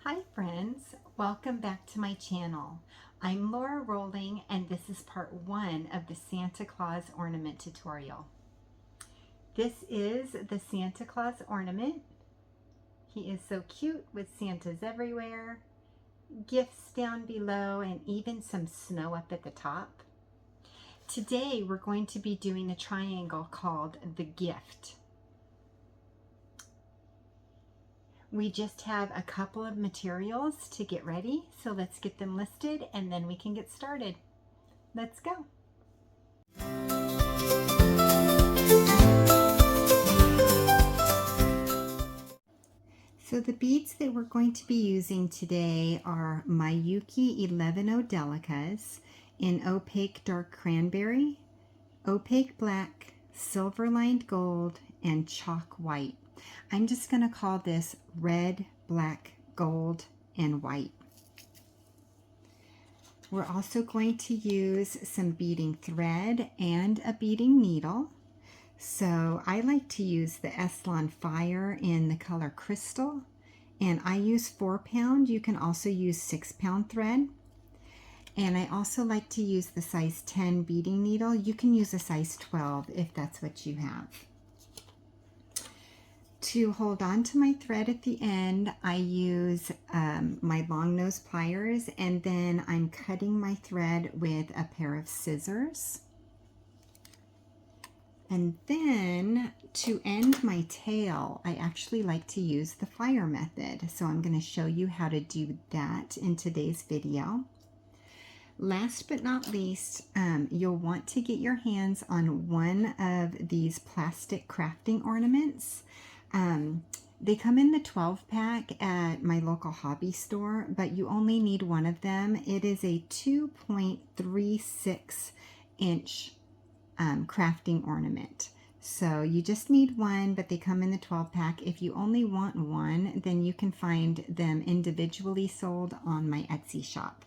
Hi friends, welcome back to my channel. I'm Lora Rolling and this is part 1 of the Santa Claus ornament tutorial. This is the Santa Claus ornament. He is so cute with Santas everywhere, gifts down below, and even some snow up at the top. Today we're going to be doing a triangle called the gift. We just have a couple of materials to get ready, so let's get them listed and then we can get started. Let's go. So the beads that we're going to be using today are Miyuki Delicas in opaque dark cranberry, opaque black, silver lined gold, and chalk white. I'm just going to call this red, black, gold, and white. We're also going to use some beading thread and a beading needle. So I like to use the Eslon Fire in the color Crystal, and I use 4-pound. You can also use 6-pound thread. And I also like to use the size 10 beading needle. You can use a size 12 if that's what you have. To hold on to my thread at the end, I use my long nose pliers, and then I'm cutting my thread with a pair of scissors. And then to end my tail, I actually like to use the fire method. So I'm going to show you how to do that in today's video. Last but not least, you'll want to get your hands on one of these plastic crafting ornaments. They come in the 12-pack at my local hobby store, but you only need one of them. It is a 2.36 inch crafting ornament. So you just need one, but they come in the 12-pack. If you only want one, then you can find them individually sold on my Etsy shop.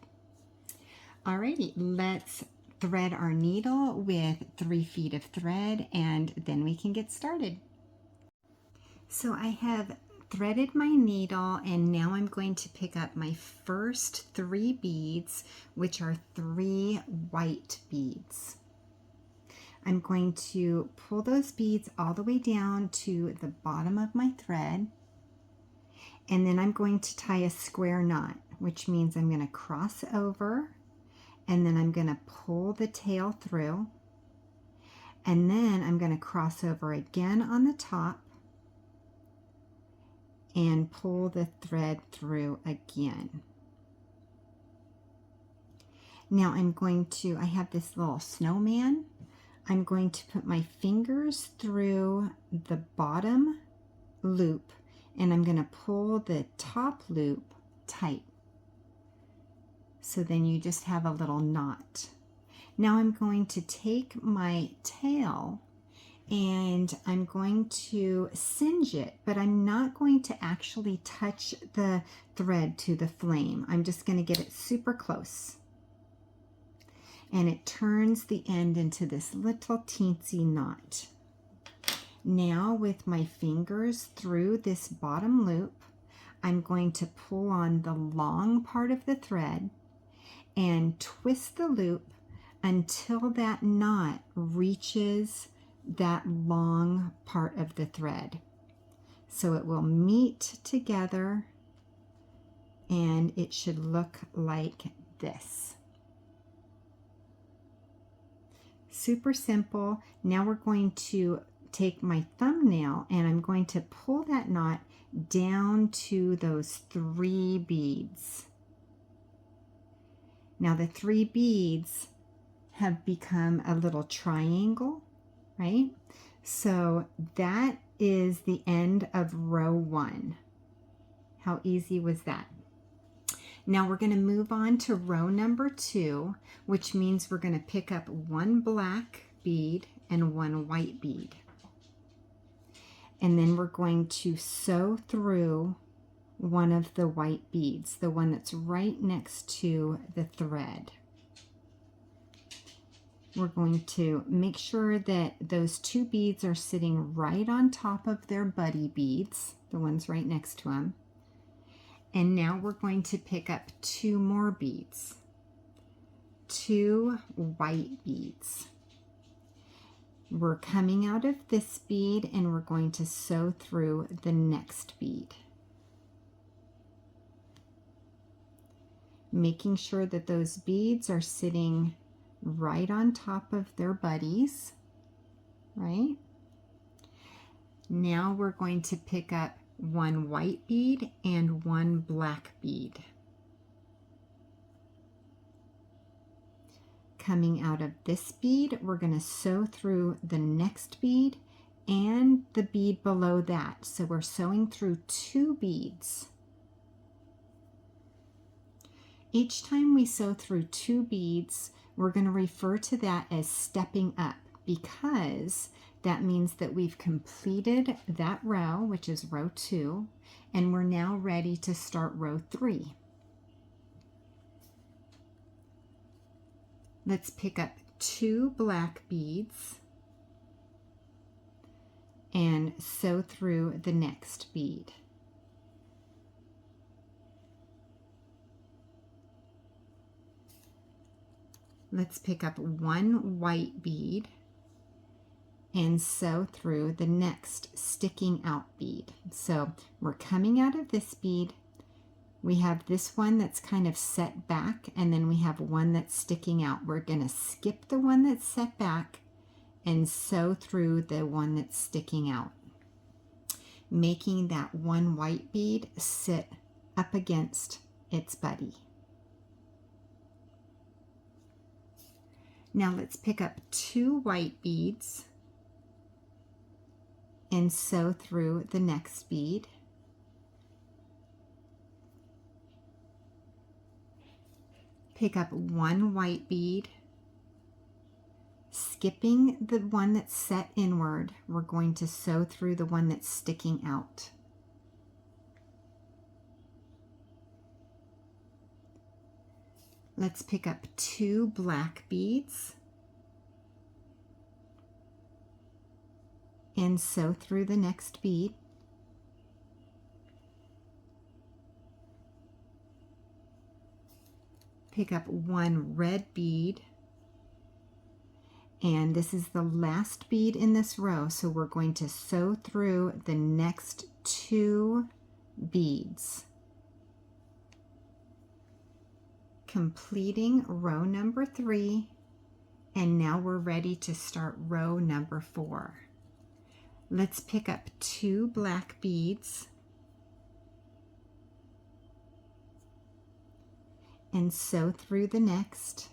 Alrighty, let's thread our needle with 3 feet of thread, and then we can get started. So I have threaded my needle, and now I'm going to pick up my first 3 beads, which are 3 white beads. I'm going to pull those beads all the way down to the bottom of my thread, and then I'm going to tie a square knot, which means I'm going to cross over, and then I'm going to pull the tail through, and then I'm going to cross over again on the top and pull the thread through again. Now I have this little snowman. I'm going to put my fingers through the bottom loop, and I'm going to pull the top loop tight. So then you just have a little knot. Now I'm going to take my tail and I'm going to singe it, but I'm not going to actually touch the thread to the flame. I'm just going to get it super close. And it turns the end into this little teensy knot. Now with my fingers through this bottom loop, I'm going to pull on the long part of the thread and twist the loop until that knot reaches that long part of the thread. So it will meet together and it should look like this. Super simple. Now we're going to take my thumbnail and I'm going to pull that knot down to those 3 beads. Now the 3 beads have become a little triangle, right? So that is the end of row 1. How easy was that? Now we're going to move on to row number 2, which means we're going to pick up 1 black bead and 1 white bead. And then we're going to sew through one of the white beads, the one that's right next to the thread. We're going to make sure that those 2 beads are sitting right on top of their buddy beads, the ones right next to them. And now we're going to pick up 2 more beads, 2 white beads. We're coming out of this bead and we're going to sew through the next bead, making sure that those beads are sitting right on top of their buddies, right? Now we're going to pick up 1 white bead and 1 black bead. Coming out of this bead, we're going to sew through the next bead and the bead below that. So we're sewing through 2 beads. Each time we sew through 2 beads, we're going to refer to that as stepping up, because that means that we've completed that row, which is row 2, and we're now ready to start row 3. Let's pick up 2 black beads and sew through the next bead. Let's pick up 1 white bead and sew through the next sticking out bead. So we're coming out of this bead. We have this one that's kind of set back, and then we have one that's sticking out. We're going to skip the one that's set back and sew through the one that's sticking out, making that 1 white bead sit up against its buddy. Now let's pick up 2 white beads and sew through the next bead. Pick up 1 white bead, skipping the one that's set inward. We're going to sew through the one that's sticking out. Let's pick up 2 black beads and sew through the next bead. Pick up 1 red bead, and this is the last bead in this row, so we're going to sew through the next 2 beads, completing row number 3, and now we're ready to start row number 4. Let's pick up 2 black beads and sew through the next.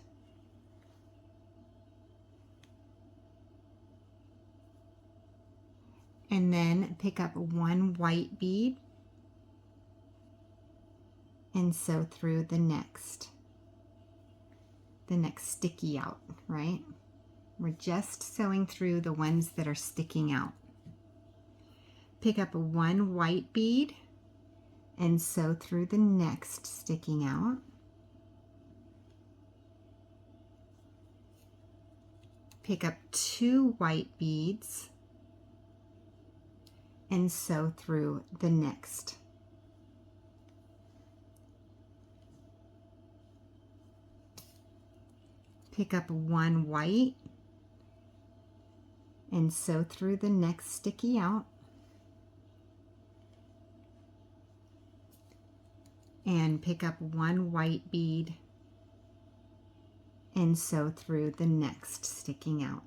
And then pick up 1 white bead and sew through the next sticky out, right? We're just sewing through the ones that are sticking out. Pick up 1 white bead and sew through the next sticking out. Pick up 2 white beads and sew through the next. Pick up 1 white and sew through the next sticky out. And pick up 1 white bead and sew through the next sticking out.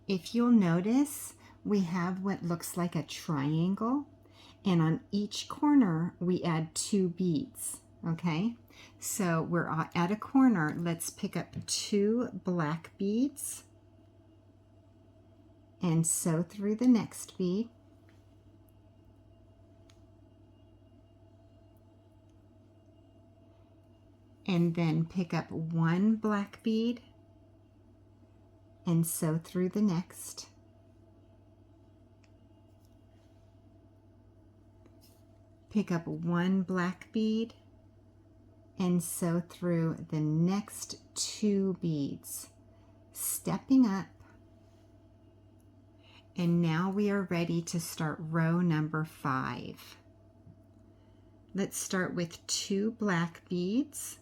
If you'll notice, we have what looks like a triangle, and on each corner we add 2 beads, okay? So we're at a corner. Let's pick up 2 black beads and sew through the next bead. And then pick up 1 black bead and sew through the next. Pick up 1 black bead and sew through the next 2 beads, stepping up. And now we are ready to start row number 5. Let's start with 2 black beads.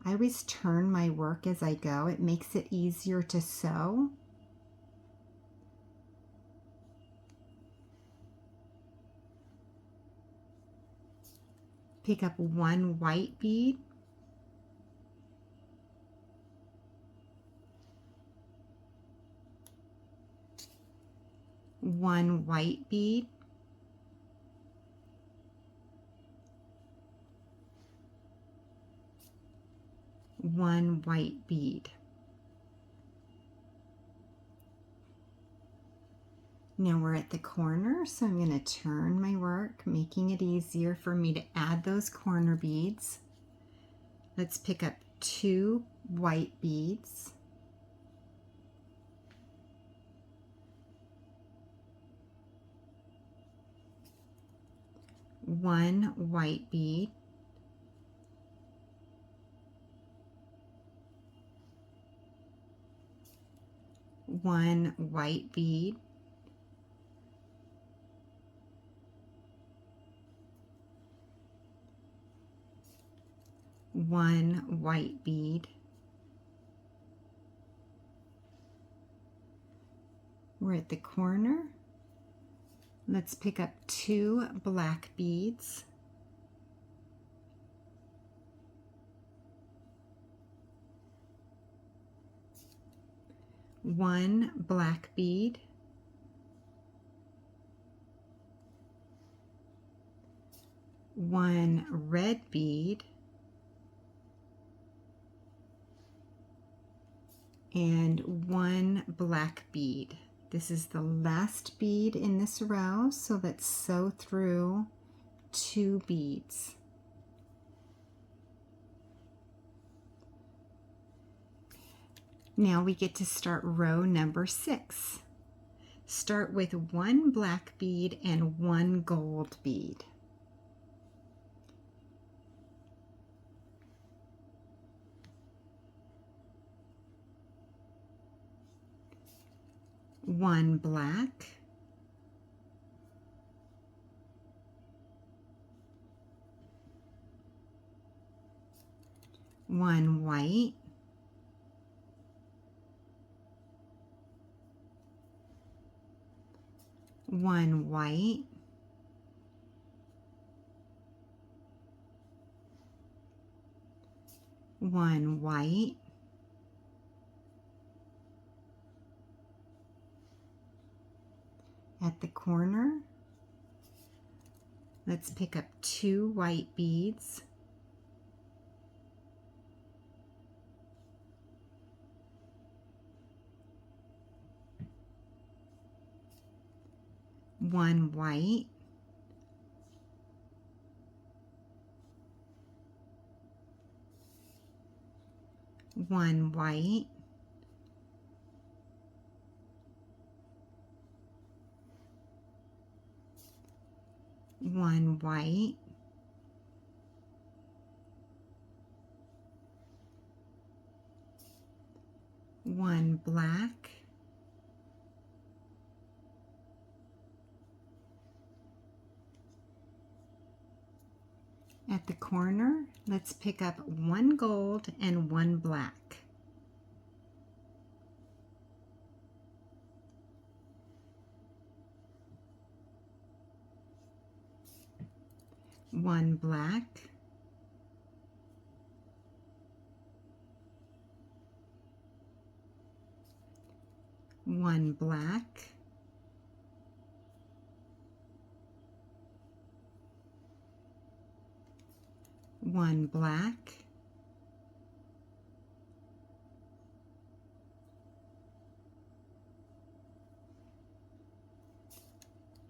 I always turn my work as I go. It makes it easier to sew. Pick up 1 white bead. One white bead. One white bead. Now we're at the corner, so I'm going to turn my work, making it easier for me to add those corner beads. Let's pick up 2 white beads. One white bead. One white bead. One white bead. We're at the corner. Let's pick up 2 black beads. One black bead. One red bead. And 1 black bead. This is the last bead in this row, so let's sew through 2 beads. Now we get to start row number 6. Start with 1 black bead and 1 gold bead. One black, one white, one white, one white, at the corner, let's pick up 2 white beads, one white, one white, one white, one black, at the corner, let's pick up 1 gold and 1 black. One black, one black, one black,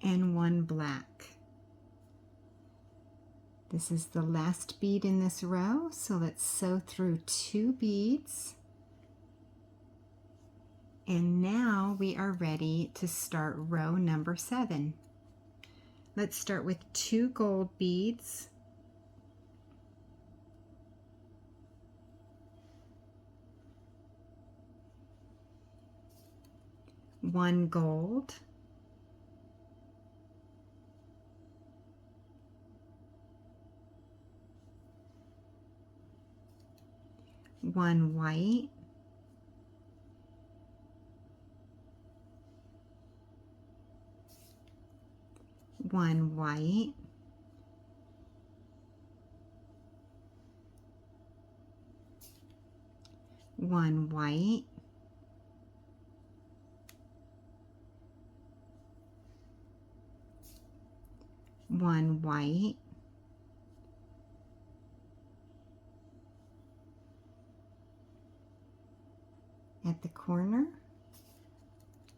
and one black. This is the last bead in this row, so let's sew through 2 beads. And now we are ready to start row number 7. Let's start with 2 gold beads, one gold, 1 white, 1 white, 1 white, 1 white,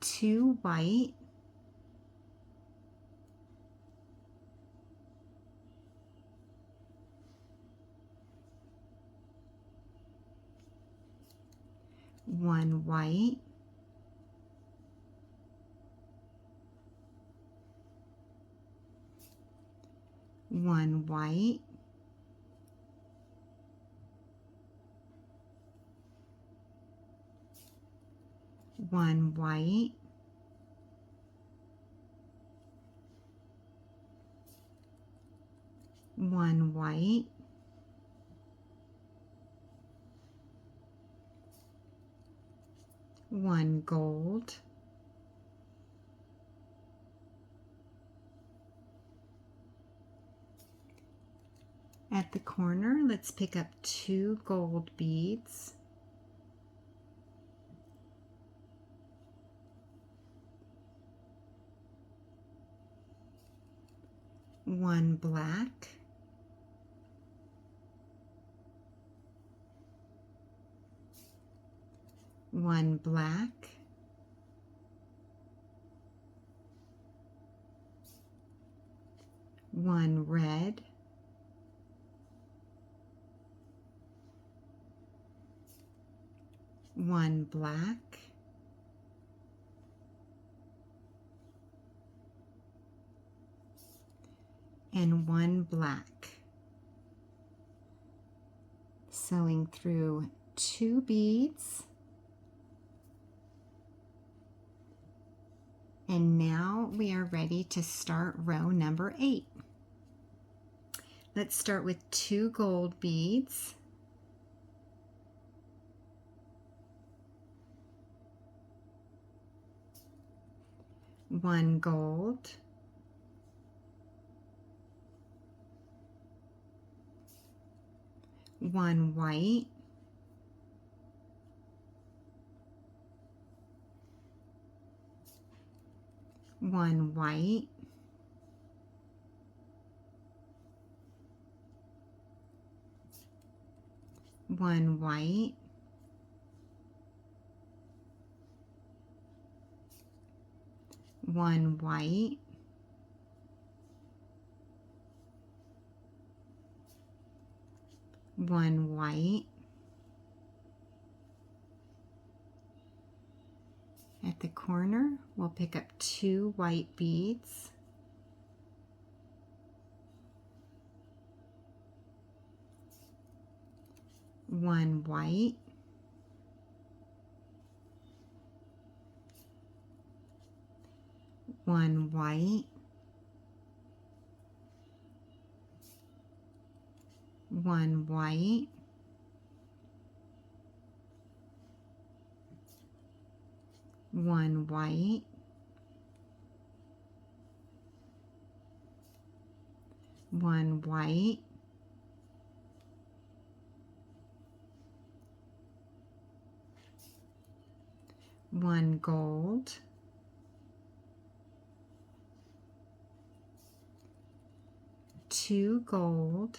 2 white, 1 white, 1 white, 1 white, 1 white, 1 gold, 2 gold beads, 1 black, 1 black, 1 red, 1 black, 1 black. Sewing through 2 beads. And now we are ready to start row number 8. Let's start with 2 gold beads. 1 gold, 1 white, 1 white, 1 white, 1 white, 1 white. At the corner, we'll pick up 2 white beads. One white, 1 white, 1 white, 1 white, 1 white, 1 gold, 2 gold,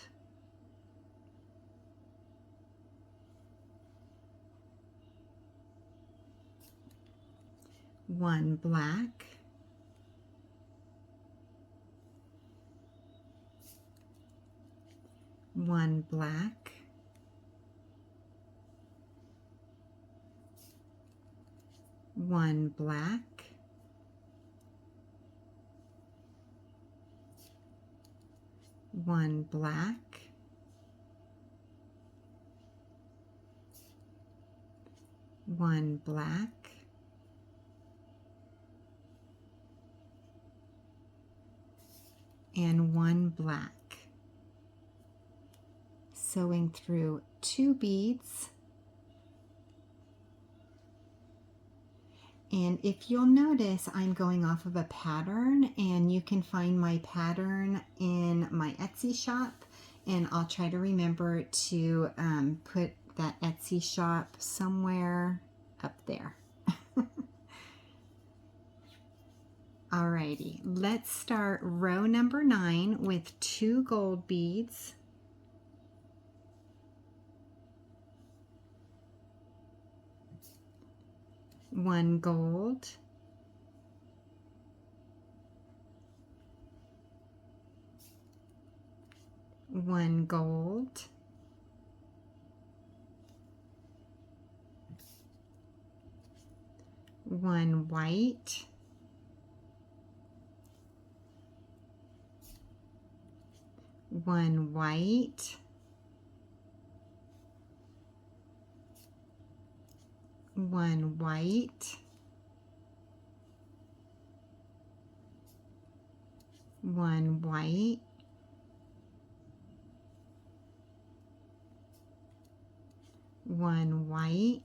1 black, 1 black, 1 black, 1 black, 1 black, and 1 black. Sewing through 2 beads And if you'll notice, I'm going off of a pattern, and you can find my pattern in my Etsy shop, and I'll try to remember to put that Etsy shop somewhere up there. Alrighty, let's start row number 9 with 2 gold beads. One gold, one gold, one white, one white, one white, one white, one white,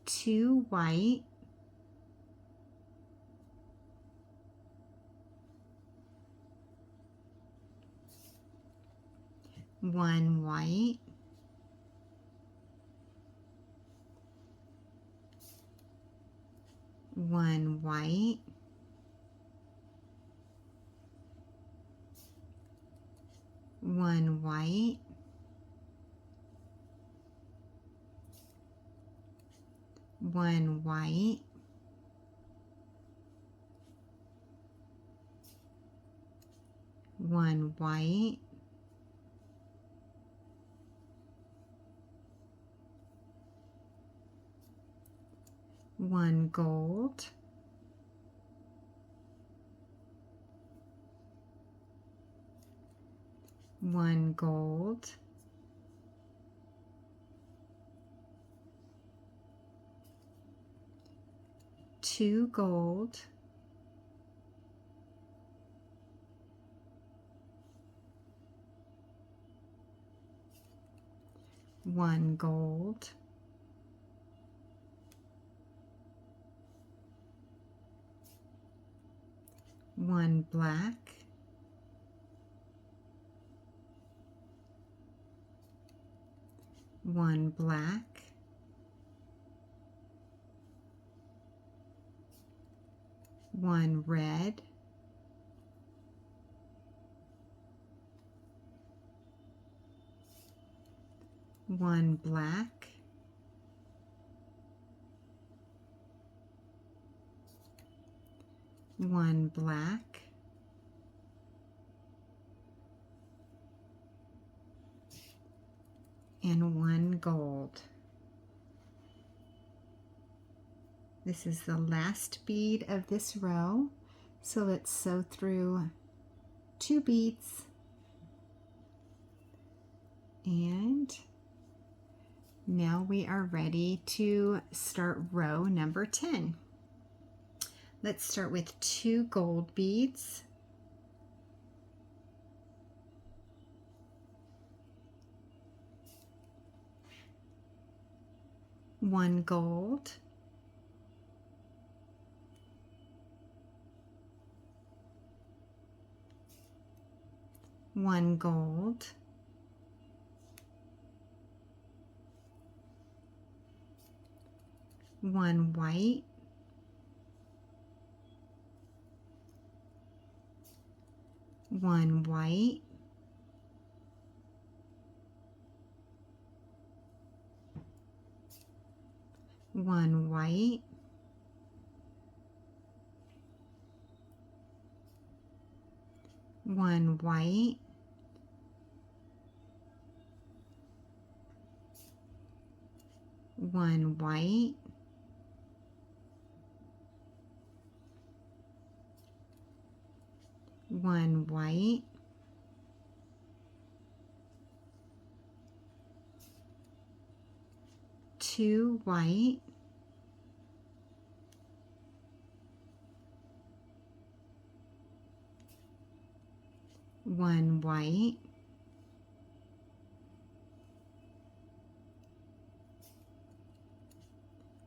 two white, one white, one white, one white, one white, one white, one gold, one gold, two gold, one gold, one black, one black, one red, one black, one black, and one gold. This is the last bead of this row, so let's sew through 2 beads, and now we are ready to start row number 10. Let's start with 2 gold beads, one gold, one gold, one white, one white, one white, one white, one white, one white, two white, one white,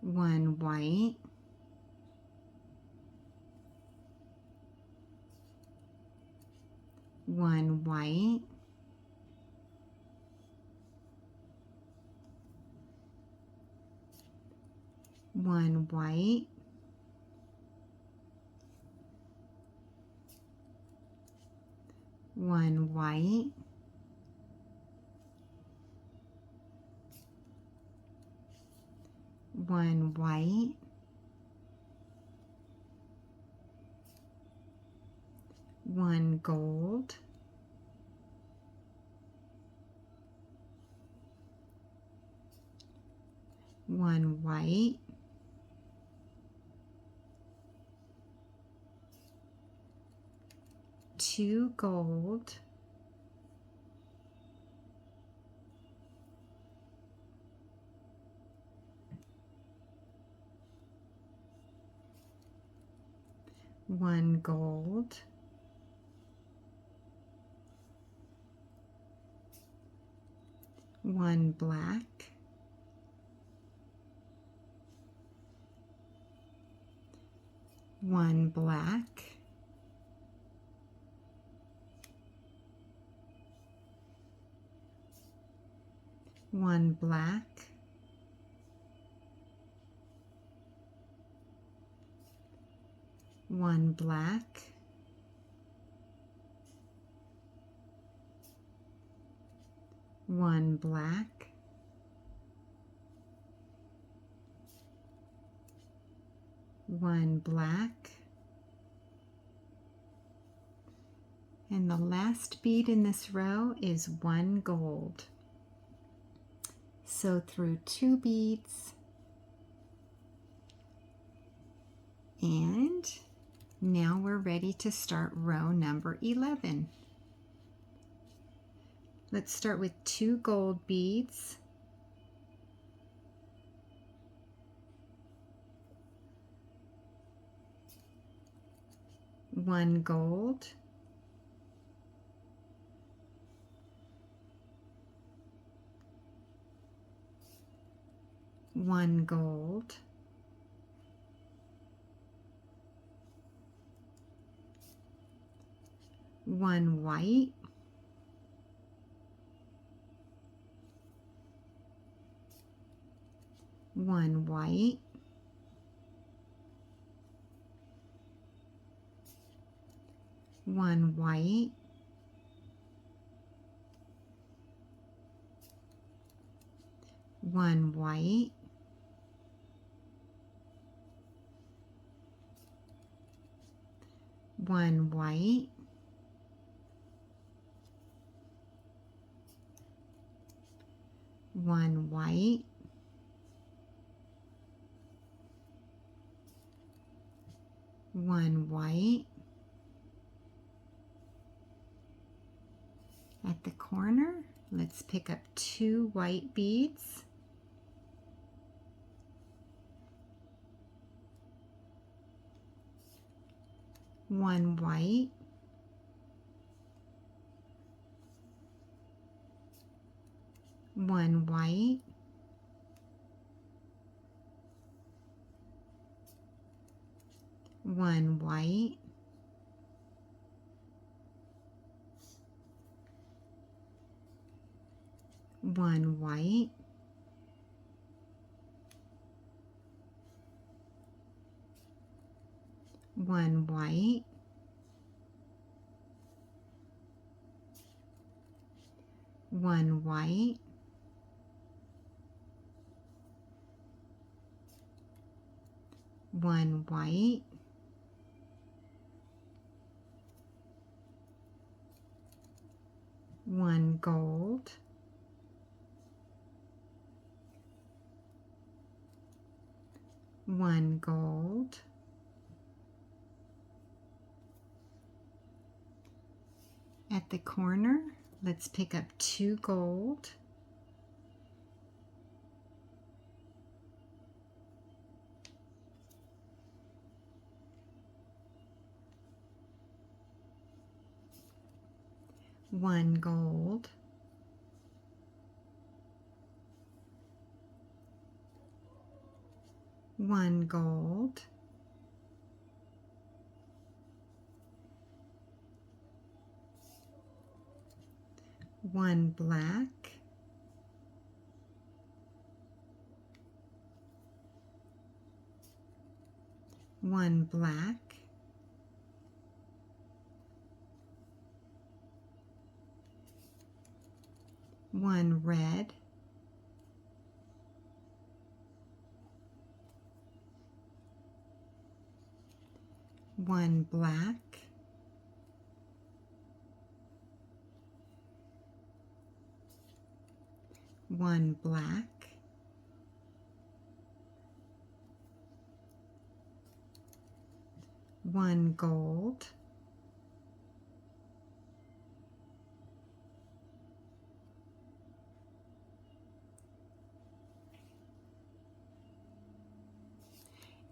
1 white, 1 white, 1 white, 1 white, 1 white, 1 gold, 1 white, 2 gold, 1 gold, 1 black, 1 black, 1 black, 1 black, 1 black, 1 black, and the last bead in this row is 1 gold. So through 2 beads, and now we're ready to start row number 11. Let's start with 2 gold beads, one gold, one gold, one white, one white, one white, one white, one white, one white, one white. At the corner, let's pick up 2 white beads, one white, one white, one white, one white, one white, one white, one white, one gold, one gold, at the corner, let's pick up 2 gold, one gold, 1 gold, 1 black, 1 black, 1 red, 1 black, 1 black, 1 gold,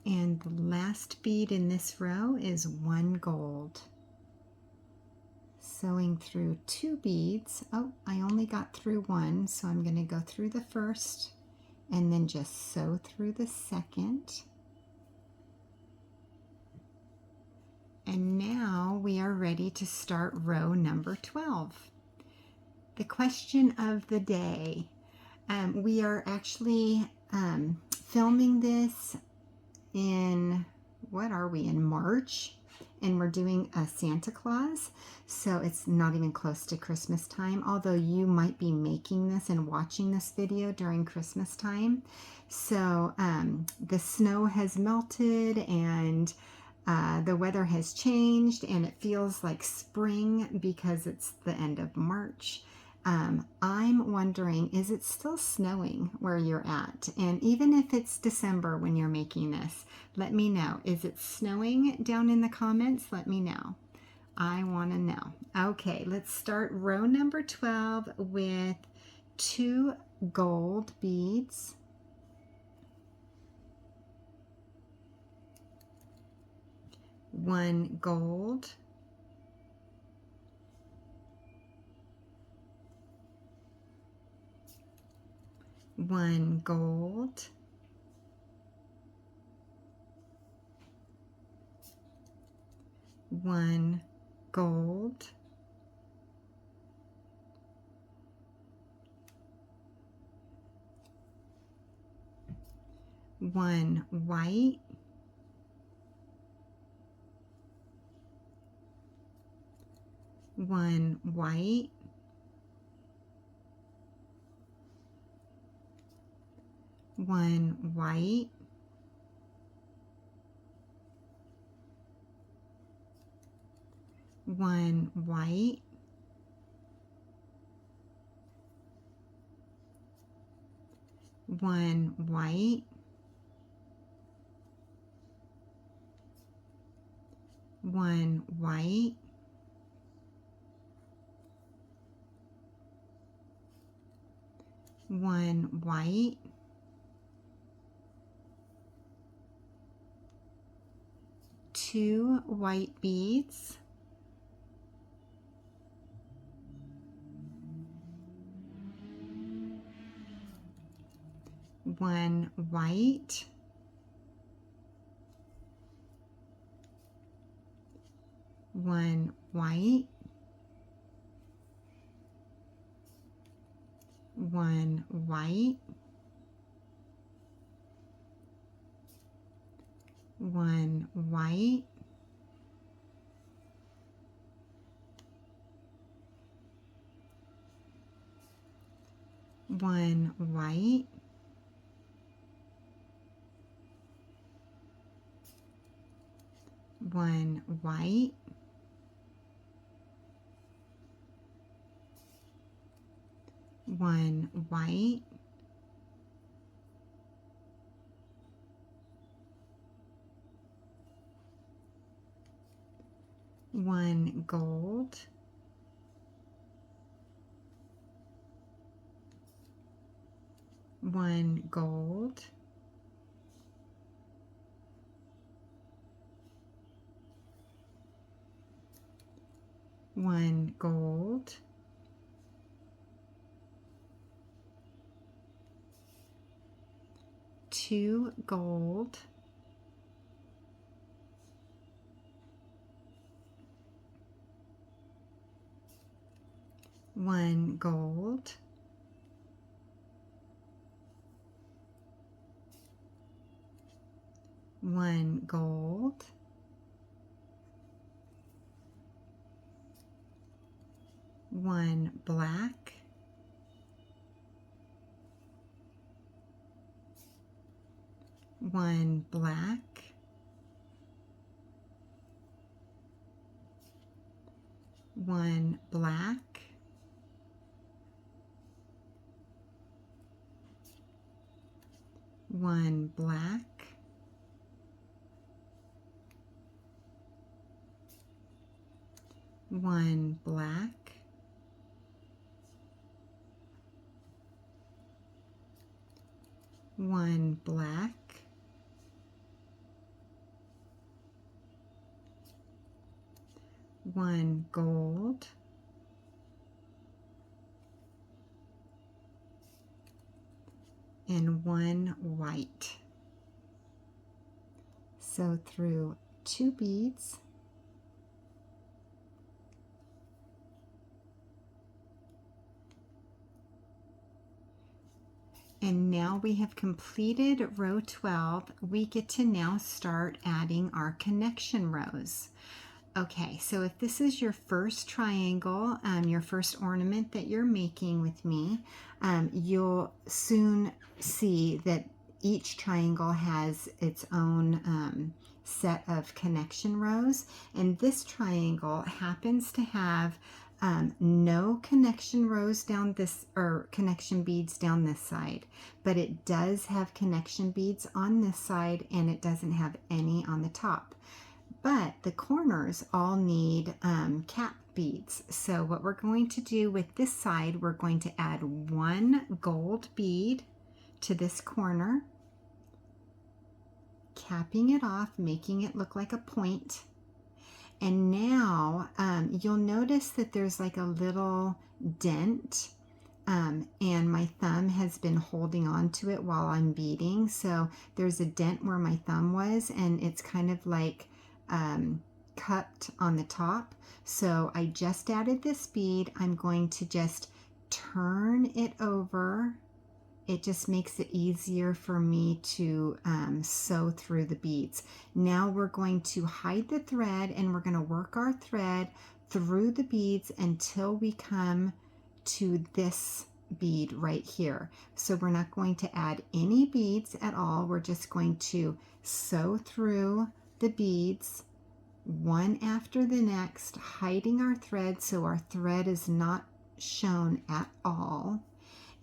'And the last bead in this row is 1 gold. Sewing through 2 beads. Oh, I only got through 1, so I'm going to go through the first and then just sew through the second. And now we are ready to start row number 12. The question of the day. We are actually filming this in, what are we, in March? And we're doing a Santa Claus, so it's not even close to Christmas time, although you might be making this and watching this video during Christmas time. So the snow has melted and the weather has changed and it feels like spring because it's the end of March. I'm wondering, is it still snowing where you're at? And even if it's December when you're making this, let me know. Is it snowing down in the comments? Let me know. I want to know. Okay, let's start row number 12 with 2 gold beads. One gold, 1 gold, 1 gold, 1 white, 1 white, 1 white, 1 white, 1 white, 1 white, 1 white, 2 white beads, 1 white, 1 white, 1 white, 1 white, 1 white, 1 white, 1 white, 1 gold, 1 gold, 1 gold, 2 2 gold, 1 gold, 1 gold, 1 black, 1 black, 1 black, 1 black, 1 black, 1 black, 1 gold, 1 white. So through 2 beads, and now we have completed row 12. We get to now start adding our connection rows. Okay, so if this is your first triangle, your first ornament that you're making with me, you'll soon see that each triangle has its own set of connection rows, and this triangle happens to have no connection rows down this, or connection beads down this side, but it does have connection beads on this side, and it doesn't have any on the top. But the corners all need cap beads. So what we're going to do with this side, we're going to add 1 gold bead to this corner, capping it off, making it look like a point. And now you'll notice that there's like a little dent, and my thumb has been holding on to it while I'm beading. So there's a dent where my thumb was, and it's kind of like cupped on the top. So I just added this bead. I'm going to just turn it over. It just makes it easier for me to sew through the beads. Now we're going to hide the thread, and we're going to work our thread through the beads until we come to this bead right here. So we're not going to add any beads at all. We're just going to sew through the beads one after the next, hiding our thread so our thread is not shown at all.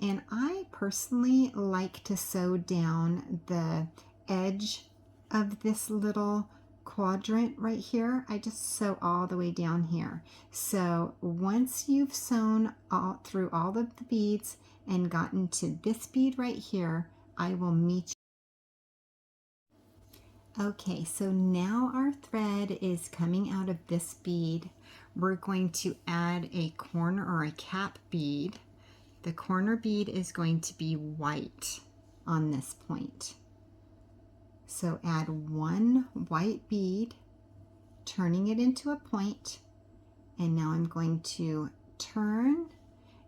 And I personally like to sew down the edge of this little quadrant right here. I just sew all the way down here. So once you've sewn all through all of the beads and gotten to this bead right here, I will meet you. Okay, so now our thread is coming out of this bead. We're going to add a corner or a cap bead. The corner bead is going to be white on this point. So add 1 white bead, turning it into a point, and now I'm going to turn,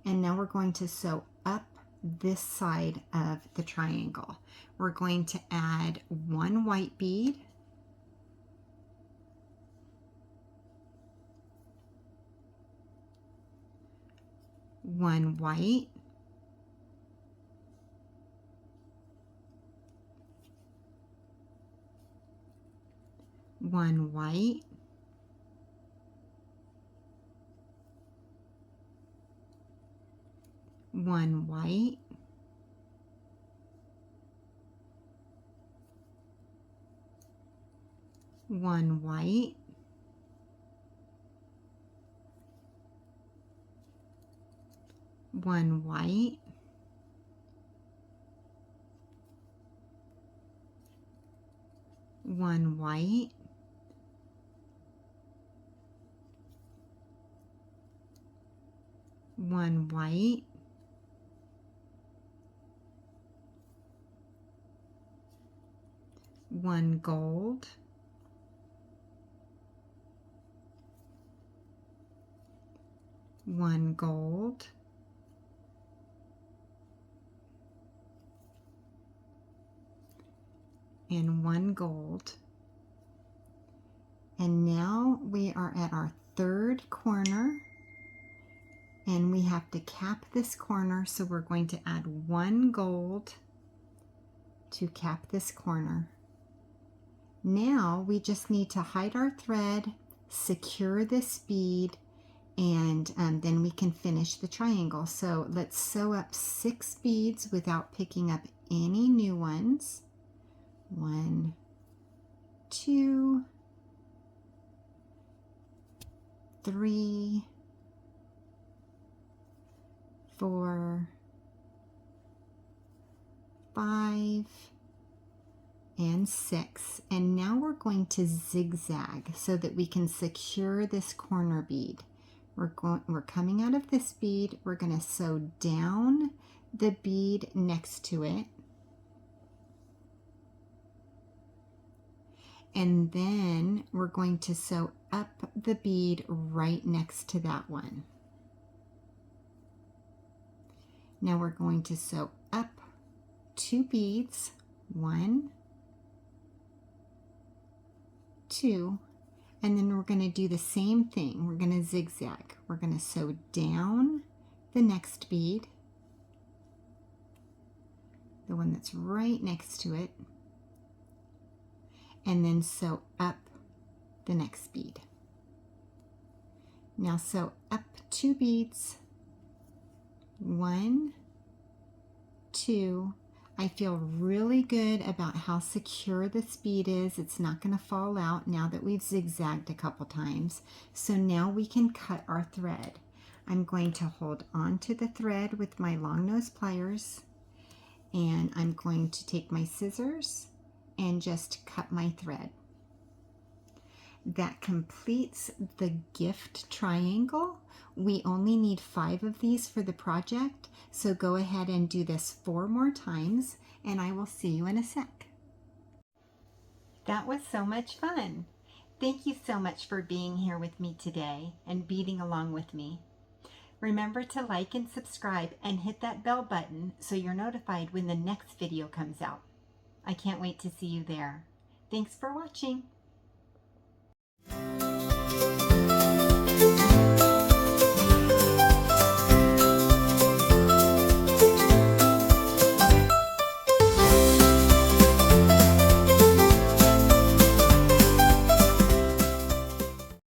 and now we're going to sew up this side of the triangle. We're going to add 1 white bead, 1 white, 1 white, 1 white, 1 white, 1 white, 1 white, 1 white, 1 gold, 1 gold, and 1 gold. And now we are at our 3rd corner, and we have to cap this corner, so we're going to add 1 gold to cap this corner. Now we just need to hide our thread, secure this bead, and then we can finish the triangle. So let's sew up 6 beads without picking up any new ones. 1, 2, 3, 4, 5, and 6. And now we're going to zigzag so that we can secure this corner bead. We're coming out of this bead, we're going to sew down the bead next to it, and then we're going to sew up the bead right next to that one. Now we're going to sew up 2 beads, 1, 2, and then we're going to do the same thing. We're going to zigzag. We're going to sew down the next bead, the one that's right next to it, and then sew up the next bead. Now sew up 2 beads, 1, 2. I feel really good about how secure this bead is. It's not going to fall out now that we've zigzagged a couple times. So now we can cut our thread. I'm going to hold on to the thread with my long nose pliers, and I'm going to take my scissors and just cut my thread. That completes the gift triangle. We only need 5 of these for the project, so go ahead and do this 4 more times, and I will see you in a sec. That was so much fun. Thank you so much for being here with me today and beading along with me. Remember to like and subscribe and hit that bell button so you're notified when the next video comes out. I can't wait to see you there. Thanks for watching.